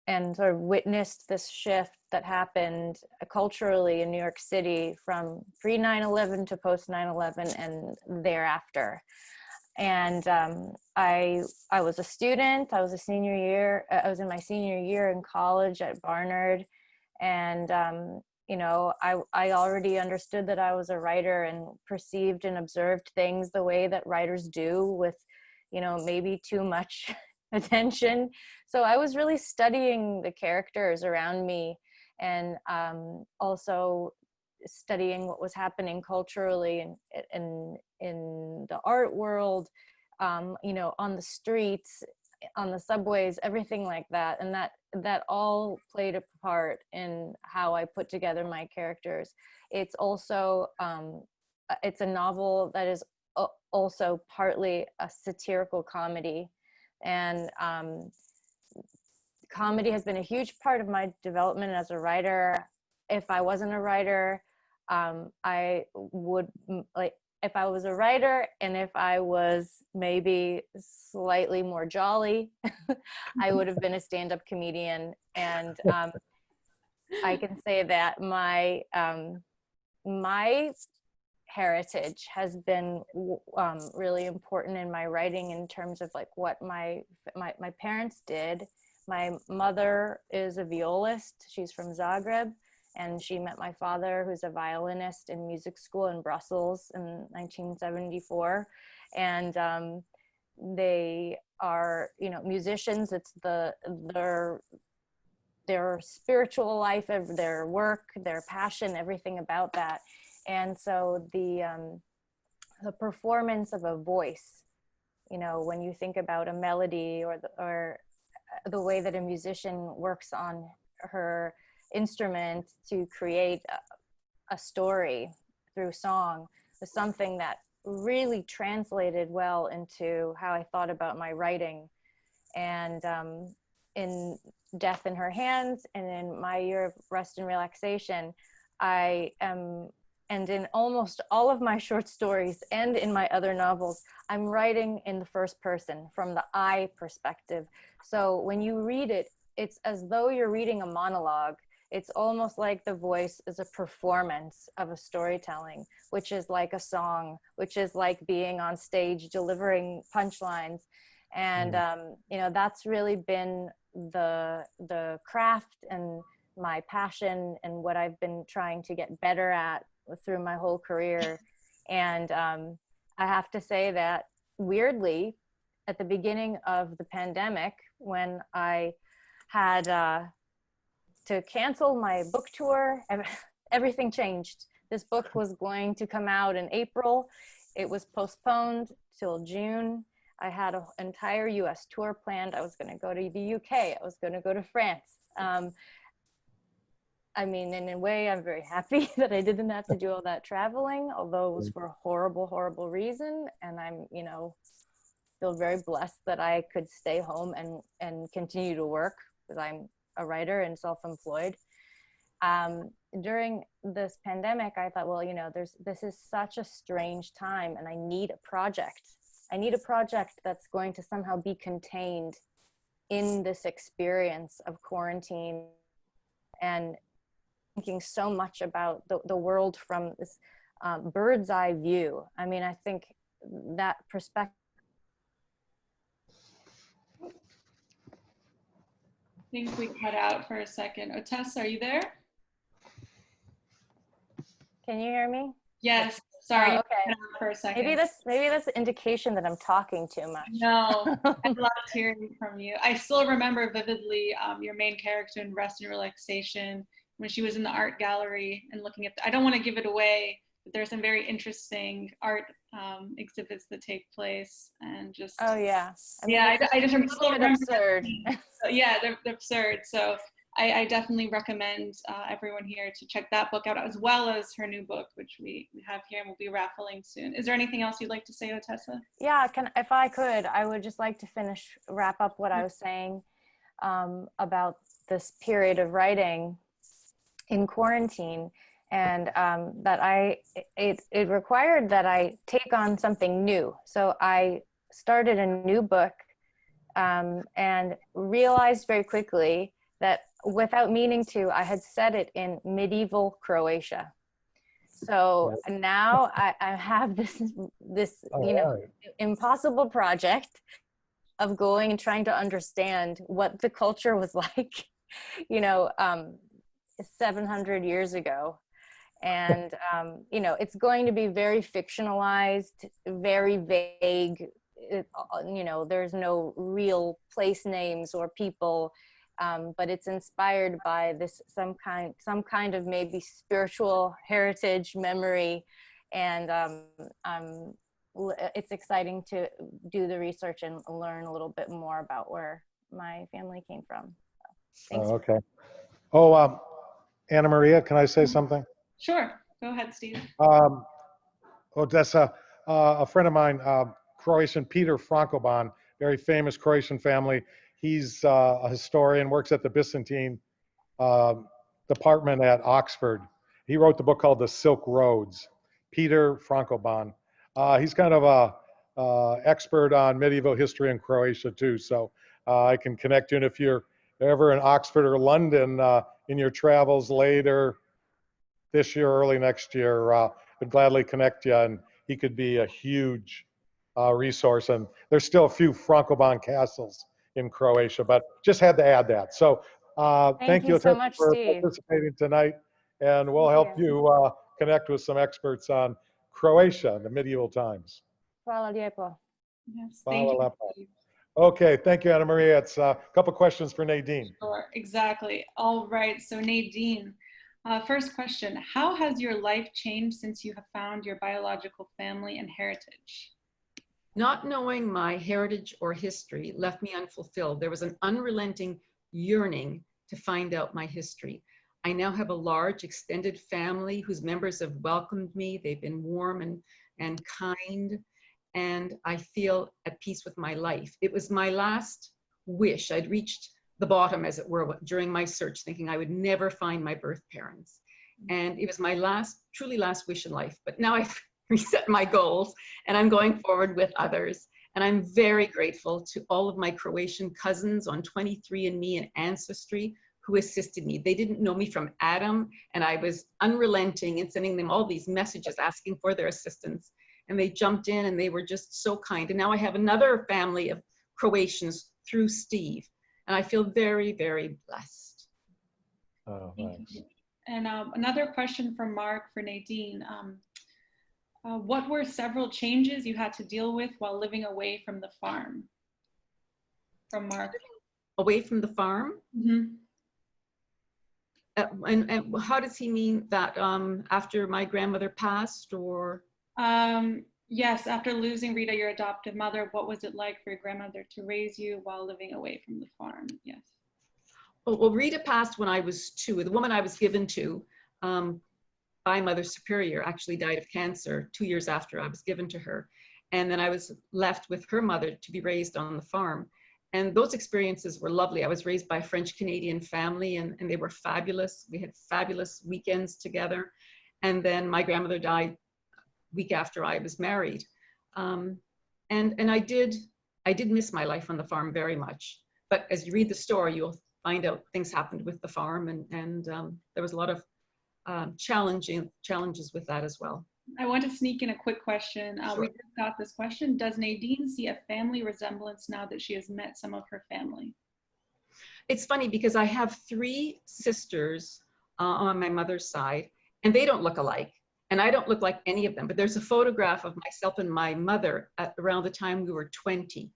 and sort of witnessed this shift that happened culturally in New York City from pre 9/11 to post 9/11 and thereafter. And I was a student. I was I was in my senior year in college at Barnard, and you know, I already understood that I was a writer and perceived and observed things the way that writers do, with, you know, maybe too much attention. So I was really studying the characters around me, and also studying what was happening culturally and in the art world, you know, on the streets, on the subways, everything like that. And that all played a part in how I put together my characters. It's also, it's a novel that is also partly a satirical comedy. And comedy has been a huge part of my development as a writer. If I wasn't a writer, I would, like, if I was a writer and if I was maybe slightly more jolly, I would have been a stand-up comedian. And I can say that my heritage has been really important in my writing, in terms of like what my parents did. My mother is a violist. She's from Zagreb, and she met my father, who's a violinist in music school in Brussels in 1974. And they are, you know, musicians. It's their spiritual life, of their work, their passion, everything about that. And so the performance of a voice, you know, when you think about a melody, or the way that a musician works on her instrument to create a story through song, was something that really translated well into how I thought about my writing. And in Death in Her Hands and in My Year of Rest and Relaxation, and in almost all of my short stories and in my other novels, I'm writing in the first person, from the I perspective. So when you read it, it's as though you're reading a monologue. It's almost like the voice is a performance of a storytelling, which is like a song, which is like being on stage delivering punchlines. And you know, that's really been the craft and my passion, and what I've been trying to get better at through my whole career. And I have to say that, weirdly, at the beginning of the pandemic, when I had to cancel my book tour, everything changed. This book was going to come out in April. It was postponed till June. I had an entire US tour planned. I was going to go to the UK. I was going to go to France. I mean, in a way, I'm very happy that I didn't have to do all that traveling, although it was for a horrible, horrible reason. And I'm, you know, feel very blessed that I could stay home and continue to work, because I'm a writer and self-employed. During this pandemic, I thought, well, you know, this is such a strange time, and I need a project. I need a project that's going to somehow be contained in this experience of quarantine, and thinking so much about the world from this bird's eye view. I mean, I think that perspective. I think we cut out for a second. Otessa, are you there? Can you hear me? Yes. Sorry, Oh, you okay. cut out for a second. Maybe that's an indication that I'm talking too much. No, I loved hearing from you. I still remember vividly your main character in Rest and Relaxation, when she was in the art gallery and looking at I don't want to give it away, but there's some very interesting art exhibits that take place, and just Oh yeah. I mean, yeah, I just still remember absurd. Yeah, they're absurd. So I definitely recommend everyone here to check that book out, as well as her new book, which we have here and we'll be raffling soon. Is there anything else you'd like to say, Otessa? Yeah, if I could, I would just like to wrap up what I was saying about this period of writing in quarantine, and that it required that I take on something new. So I started a new book and realized very quickly that without meaning to, I had said it in medieval Croatia. So now I have this impossible project of going and trying to understand what the culture was like, 700 years ago. And, it's going to be very fictionalized, very vague. There's no real place names or people, but it's inspired by some kind of maybe spiritual heritage memory. And it's exciting to do the research and learn a little bit more about where my family came from. So, thanks. Oh, okay. Oh, Anna Maria, can I say something? Sure. Go ahead, Steve. Odessa, a friend of mine, Croatian Peter Frankoban, very famous Croatian family. He's a historian, works at the Byzantine department at Oxford. He wrote the book called The Silk Roads. Peter Frankoban. He's kind of a expert on medieval history in Croatia too. So I can connect you. And if you're ever in Oxford or London in your travels later this year, early next year, I'd gladly connect you. And he could be a huge resource. And there's still a few Frankoban castles in Croatia, but just had to add that. So thank you so much, for Steve. participating tonight. And we'll help you connect with some experts on Croatia in the medieval times. Hvala lijepo. Yes, thank you. Steve. Okay, thank you, Anna Maria. It's a couple questions for Nadine. Sure, exactly. All right, so Nadine, first question, how has your life changed since you have found your biological family and heritage? Not knowing my heritage or history left me unfulfilled. There was an unrelenting yearning to find out my history. I now have a large extended family whose members have welcomed me. They've been warm and kind, and I feel at peace with my life. It was my last wish. I'd reached the bottom, as it were, during my search, thinking I would never find my birth parents. And it was my truly last wish in life. But now I've reset my goals and I'm going forward with others. And I'm very grateful to all of my Croatian cousins on 23andMe and Ancestry who assisted me. They didn't know me from Adam, and I was unrelenting in sending them all these messages asking for their assistance. And they jumped in and they were just so kind. And now I have another family of Croatians through Steve. And I feel very, very blessed. Oh, thanks. And another question from Mark for Nadine. What were several changes you had to deal with while living away from the farm? From Mark. Away from the farm? Mm-hmm. And how does he mean that after my grandmother passed, or? Yes, after losing Rita, your adoptive mother, what was it like for your grandmother to raise you while living away from the farm? Yes. Well, Rita passed when I was 2. The woman I was given to by Mother Superior actually died of cancer 2 years after I was given to her. And then I was left with her mother to be raised on the farm. And those experiences were lovely. I was raised by a French-Canadian family, and they were fabulous. We had fabulous weekends together. And then my grandmother died week after I was married. And I did miss my life on the farm very much. But as you read the story, you'll find out things happened with the farm, and there was a lot of challenges with that as well. I want to sneak in a quick question. Sure. We just got this question. Does Nadine see a family resemblance now that she has met some of her family? It's funny because I have 3 sisters on my mother's side, and they don't look alike. And I don't look like any of them, but there's a photograph of myself and my mother at around the time we were 20.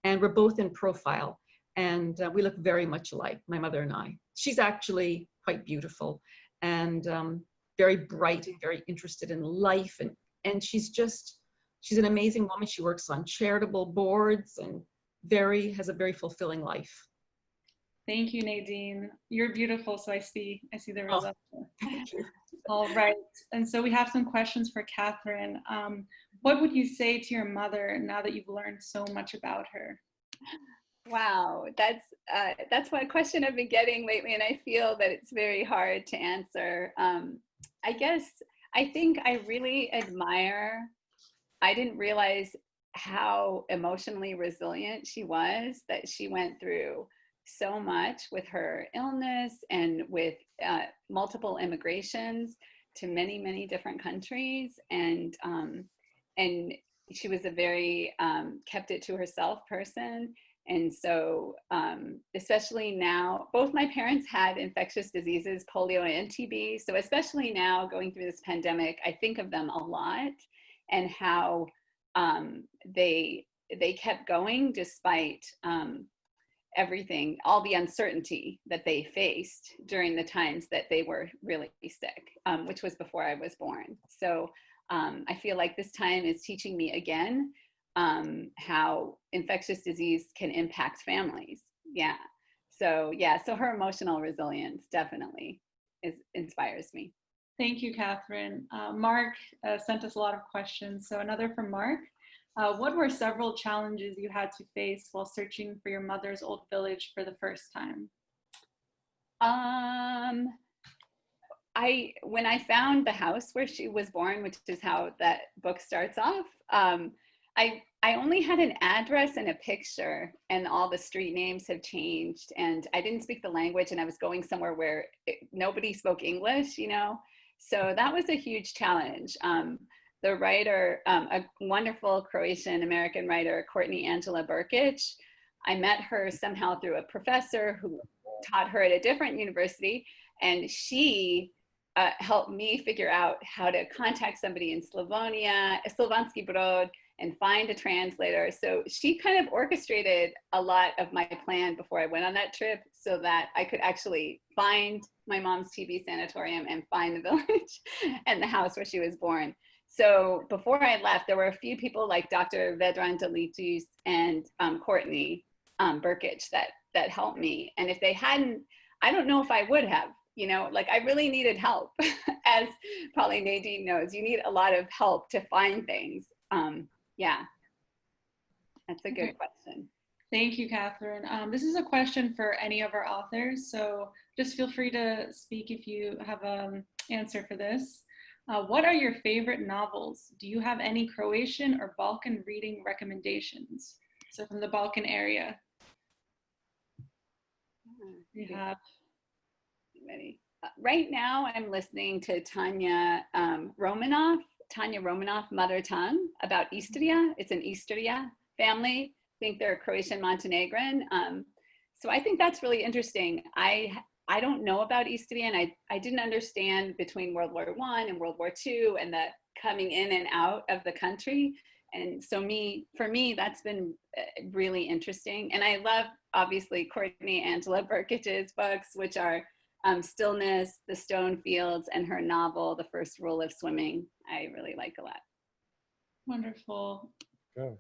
And we're both in profile. And we look very much alike, my mother and I. She's actually quite beautiful and very bright and very interested in life. And she's an amazing woman. She works on charitable boards and has a very fulfilling life. Thank you, Nadine. You're beautiful, so I see the result. Oh, thank you. All right, and so we have some questions for Catherine. What would you say to your mother now that you've learned so much about her? Wow, that's one question I've been getting lately, and I feel that it's very hard to answer. I think I really admire, I didn't realize how emotionally resilient she was, that she went through so much with her illness and with multiple immigrations to many, many different countries. And she was a very kept it to herself person. And so, especially now, both my parents had infectious diseases, polio and TB. So especially now going through this pandemic, I think of them a lot and how they kept going despite everything, all the uncertainty that they faced during the times that they were really sick, which was before I was born. So I feel like this time is teaching me again how infectious disease can impact families. Yeah. So her emotional resilience definitely inspires me. Thank you, Catherine. Mark sent us a lot of questions. So another from Mark. What were several challenges you had to face while searching for your mother's old village for the first time? When I found the house where she was born, which is how that book starts off, I only had an address and a picture, and all the street names have changed, and I didn't speak the language, and I was going somewhere where nobody spoke English, you know? So that was a huge challenge. The writer, a wonderful Croatian American writer, Courtney Angela Burkic, I met her somehow through a professor who taught her at a different university, and she helped me figure out how to contact somebody in Slavonia, Slovanski Brod, and find a translator. So she kind of orchestrated a lot of my plan before I went on that trip so that I could actually find my mom's TB sanatorium and find the village and the house where she was born. So before I left, there were a few people like Dr. Vedran Delitus and Courtney Burkic that helped me. And if they hadn't, I don't know if I would have, you know, like I really needed help. As probably Nadine knows, you need a lot of help to find things. Yeah, that's a good question. Thank you, Catherine. This is a question for any of our authors, so just feel free to speak if you have an answer for this. What are your favorite novels? Do you have any Croatian or Balkan reading recommendations? So from the Balkan area. We have many. Right now I'm listening to Tanya Romanoff, Mother Tongue, about Istria. It's an Istria family. I think they're Croatian Montenegrin. So I think that's really interesting. I don't know about Istria, and I didn't understand between World War I and World War II and the coming in and out of the country. And so for me, that's been really interesting. And I love, obviously, Courtney Angela Burkic's books, which are Stillness, The Stone Fields, and her novel, The First Rule of Swimming. I really like a lot. Wonderful. Good.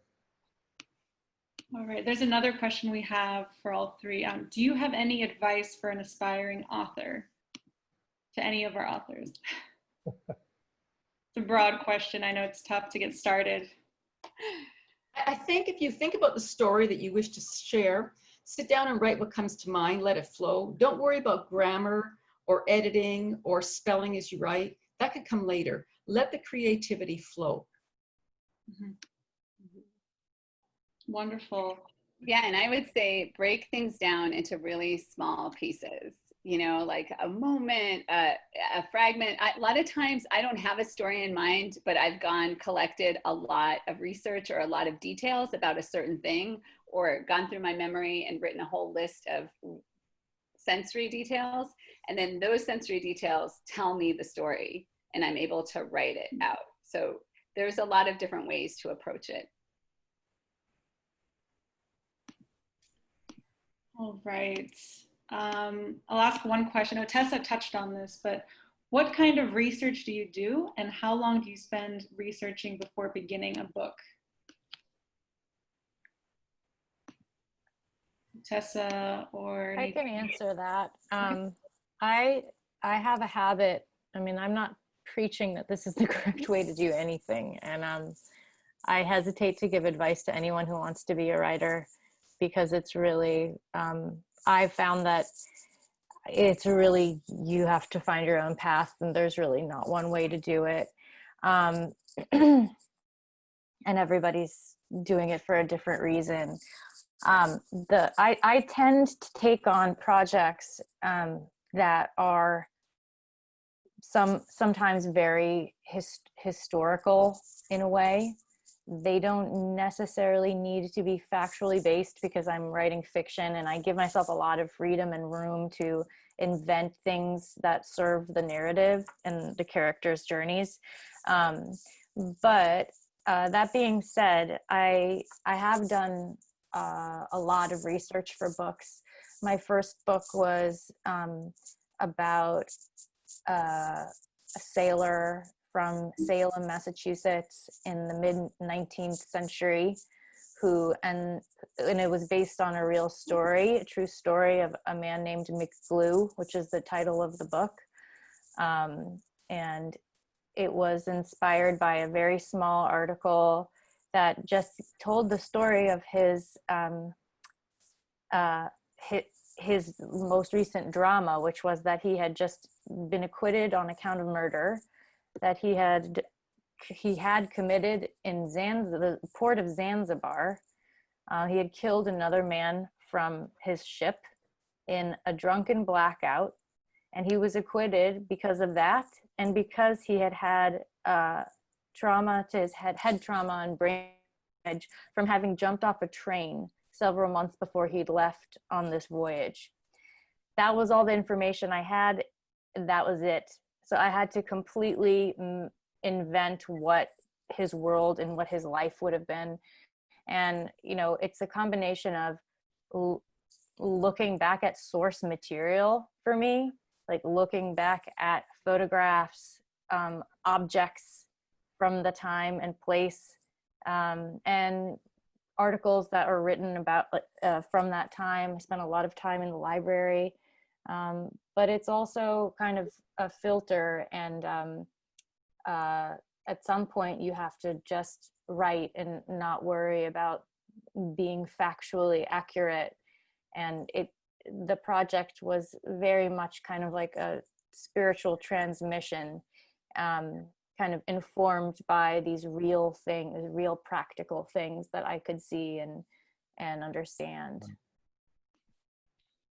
All right, there's another question we have for all three. Do you have any advice for an aspiring author? To any of our authors? It's a broad question. I know it's tough to get started. I think if you think about the story that you wish to share, sit down and write what comes to mind, let it flow. Don't worry about grammar or editing or spelling as you write. That could come later. Let the creativity flow. Mm-hmm. Wonderful. Yeah, and I would say break things down into really small pieces, you know, like a moment, a fragment. A lot of times I don't have a story in mind, but I've collected a lot of research or a lot of details about a certain thing, or gone through my memory and written a whole list of sensory details. And then those sensory details tell me the story, and I'm able to write it out. So there's a lot of different ways to approach it. All right. I'll ask one question. Otessa touched on this, but what kind of research do you do, and how long do you spend researching before beginning a book? Tessa or I can answer that. I have a habit. I mean, I'm not preaching that this is the correct way to do anything, and I hesitate to give advice to anyone who wants to be a writer, because it's really, I've found that it's really, you have to find your own path, and there's really not one way to do it. And everybody's doing it for a different reason. I tend to take on projects that are sometimes very historical in a way. They don't necessarily need to be factually based because I'm writing fiction, and I give myself a lot of freedom and room to invent things that serve the narrative and the characters' journeys. But that being said, I have done a lot of research for books. My first book was about a sailor from Salem, Massachusetts in the mid 19th century and it was based on a real story, a true story of a man named McGlue, which is the title of the book. And it was inspired by a very small article that just told the story of his most recent drama, which was that he had just been acquitted on account of murder that he had committed in the port of Zanzibar. He had killed another man from his ship in a drunken blackout, and he was acquitted because of that, and because he had trauma to his head trauma and brain damage from having jumped off a train several months before he'd left on this voyage. That was all the information I had, and that was it. So I had to completely invent what his world and what his life would have been. And, you know, it's a combination of looking back at source material for me, like looking back at photographs, objects from the time and place, and articles that are written about from that time. I spent a lot of time in the library, but it's also kind of a filter, and at some point you have to just write and not worry about being factually accurate. And the project was very much kind of like a spiritual transmission, kind of informed by these real things, real practical things that I could see and understand.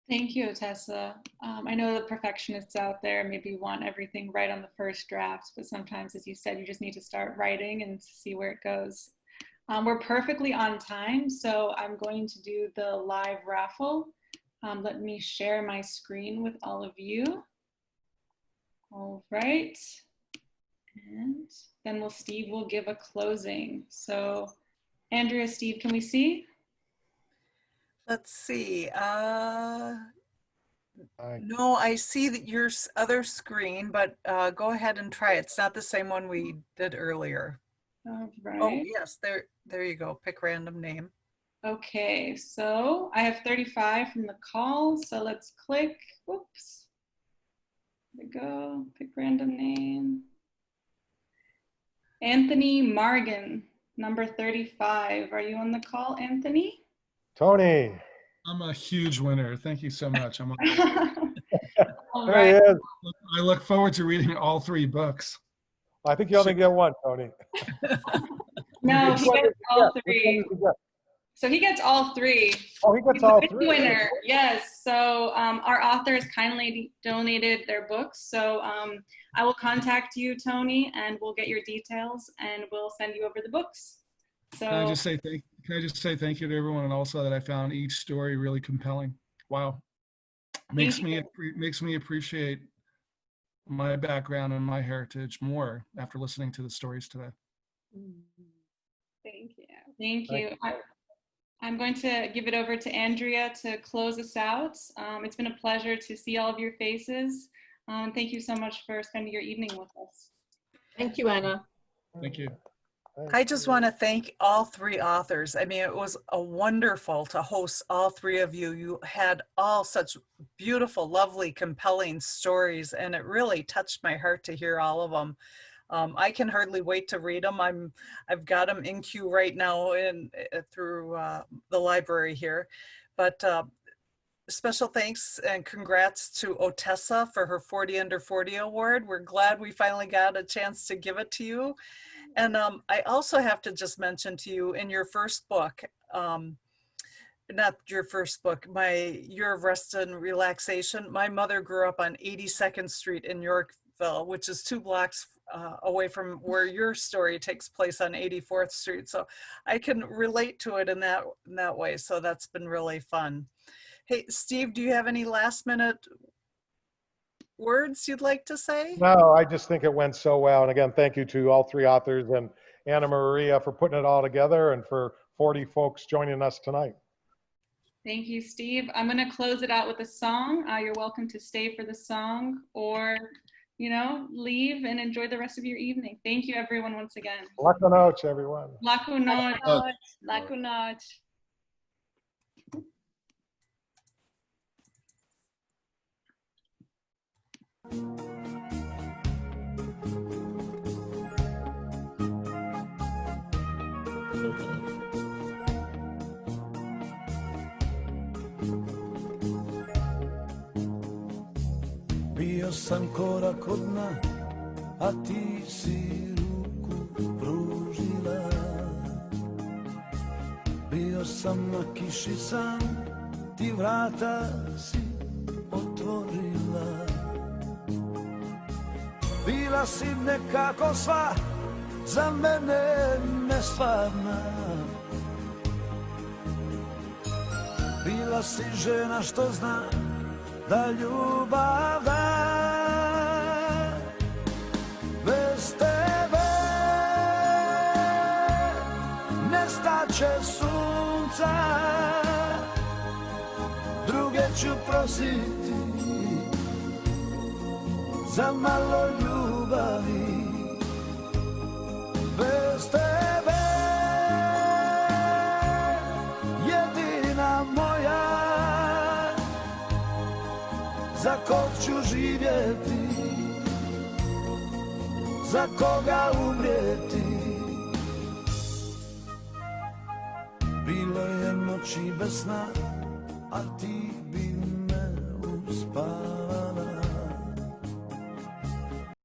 Thank you, Tessa. I know the perfectionists out there maybe want everything right on the first draft, but sometimes, as you said, you just need to start writing and see where it goes. We're perfectly on time, so I'm going to do the live raffle. Let me share my screen with all of you. All right. And then Steve will give a closing. So Andrea, Steve, can we see? Let's see. No, I see that your other screen, but go ahead and try it. It's not the same one we did earlier. All right. Oh, yes, there you go. Pick random name. Okay, so I have 35 from the call. So let's click. Whoops. There we go. Pick random name. Anthony Margan, number 35. Are you on the call, Anthony? Tony. I'm a huge winner. Thank you so much. All There right. he is. I look forward to reading all 3 books. I think you only get one, Tony. No, Which he one gets did you all get? Which one 3. did you get? So he gets all 3. Oh, he gets He's a all big 3. winner. Yes. So our authors kindly donated their books. So I will contact you, Tony, and we'll get your details, and we'll send you over the books. So Can I just say thank you to everyone, and also that I found each story really compelling. Wow. Makes me appreciate my background and my heritage more after listening to the stories today. Thank you. Thank you. I'm going to give it over to Andrea to close us out. It's been a pleasure to see all of your faces. Thank you so much for spending your evening with us. Thank you, Anna. Thank you. I just want to thank all 3 authors. I mean, it was wonderful to host all 3 of you. You had all such beautiful, lovely, compelling stories, and it really touched my heart to hear all of them. I can hardly wait to read them. I've got them in queue right now through the library here. But special thanks and congrats to Otessa for her 40 Under 40 award. We're glad we finally got a chance to give it to you. And I also have to just mention to you, in your first book, not your first book, my Year of Rest and Relaxation. My mother grew up on 82nd Street in Yorkville, which is 2 blocks away from where your story takes place on 84th Street. So I can relate to it in that way. So that's been really fun. Hey, Steve, do you have any last minute words you'd like to say? No, I just think it went so well. And again, thank you to all 3 authors and Anna Maria for putting it all together and for 40 folks joining us tonight. Thank you, Steve. I'm going to close it out with a song. You're welcome to stay for the song or, you know, leave and enjoy the rest of your evening. Thank you, everyone, once again. Laku noche, everyone. Laku noche. Laku noche. Bio sam korak od dna, a ti si ruku pružila. Bio sam na kiši sam, ti vrata si otvorila. Bila si nekako sva, za mene nestvarna. Bila si žena što zna da ljubav da. Bez tebe nestaće sunca, druge ću prositi za malo ljubavi. Bez tebe jedina moja, za kog ću živjeti, za koga umrijeti. Bilo je noći bez sna, a ti bi